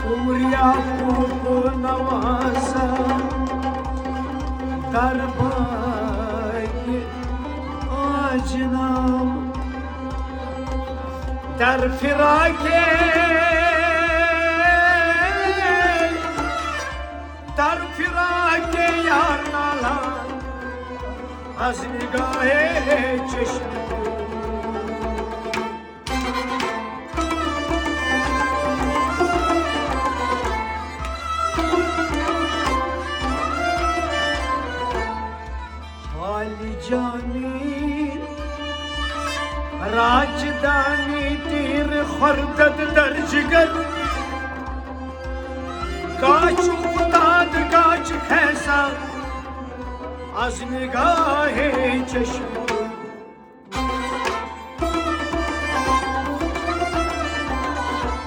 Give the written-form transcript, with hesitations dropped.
عمریا خوب نوازم در بای آجنام در فراق یار نالان از نگاه چشم حالی جانی راجدانی تیر خوردد در جگر کاچ افتاد کاچ خیسا از نگاه چشم